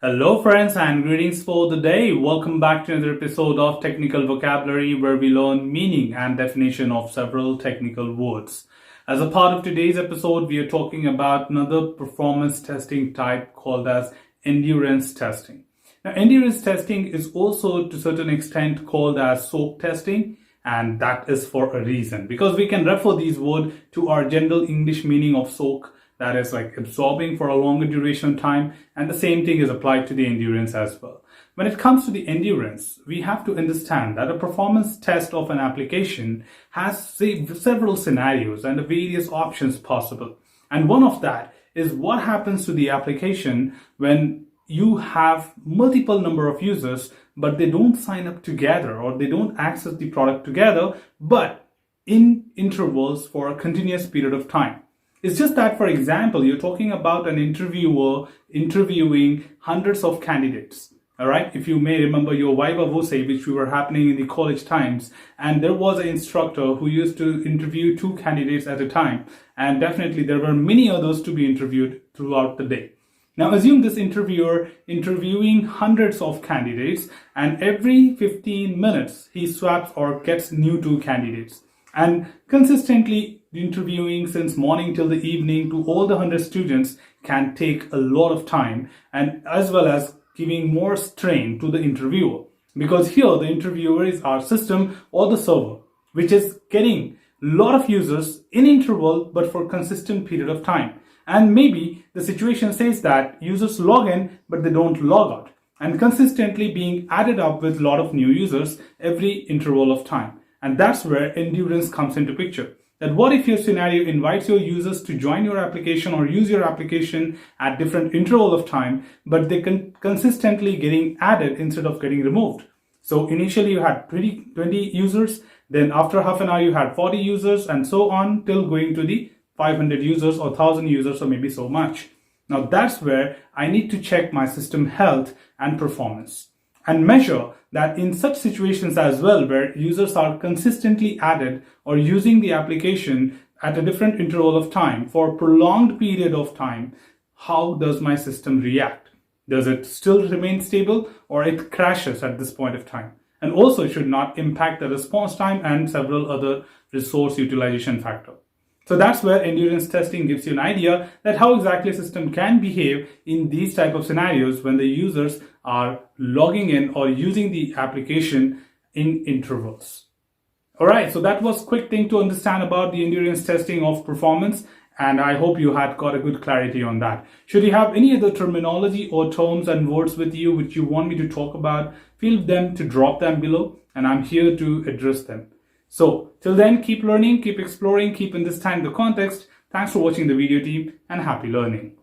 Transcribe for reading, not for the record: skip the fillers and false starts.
Hello friends and greetings for the day. Welcome back to another episode of Technical Vocabulary where we learn meaning and definition of several technical words. As a part of today's episode, we are talking about another performance testing type called as endurance testing. Now, endurance testing is also to a certain extent called as SOAP testing, and that is for a reason because we can refer these words to our general English meaning of soak, that is like absorbing for a longer duration of time, and the same thing is applied to the endurance as well. When it comes to the endurance, we have to understand that a performance test of an application has several scenarios and various options possible. And one of that is what happens to the application when you have multiple number of users, but they don't sign up together or they don't access the product together, but in intervals for a continuous period of time. It's just that, for example, you're talking about an interviewer interviewing hundreds of candidates. All right. If you may remember your Viva Voce, which were happening in the college times, and there was an instructor who used to interview 2 candidates at a time. And definitely there were many others to be interviewed throughout the day. Now assume this interviewer interviewing hundreds of candidates, and every 15 minutes he swaps or gets new 2 candidates. And consistently interviewing since morning till the evening to all the 100 students can take a lot of time, and as well as giving more strain to the interviewer, because here the interviewer is our system or the server, which is getting a lot of users in interval but for consistent period of time. And maybe the situation says that users log in but they don't log out, and consistently being added up with a lot of new users every interval of time. And that's where endurance comes into picture. That what if your scenario invites your users to join your application or use your application at different interval of time, but they can consistently getting added instead of getting removed. So initially you had 20 users, then after half an hour you had 40 users, and so on till going to the 500 users or 1000 users or maybe so much. Now that's where I need to check my system health and performance and measure that in such situations as well, where users are consistently added or using the application at a different interval of time for a prolonged period of time, how does my system react? Does it still remain stable or it crashes at this point of time? And also it should not impact the response time and several other resource utilization factors. So that's where endurance testing gives you an idea that how exactly a system can behave in these type of scenarios when the users are logging in or using the application in intervals. All right, so that was a quick thing to understand about the endurance testing of performance, and I hope you had got a good clarity on that. Should you have any other terminology or terms and words with you which you want me to talk about, feel them to drop them below, and I'm here to address them. So till then, keep learning, keep exploring, keep understanding the context. Thanks for watching the video, team, and happy learning.